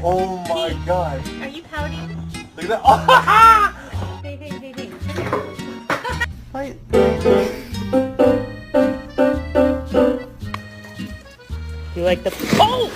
Oh my god. Are you pouting? Look at that. Oh, Hey, hey, hey, hey. Wait. You like the... Oh!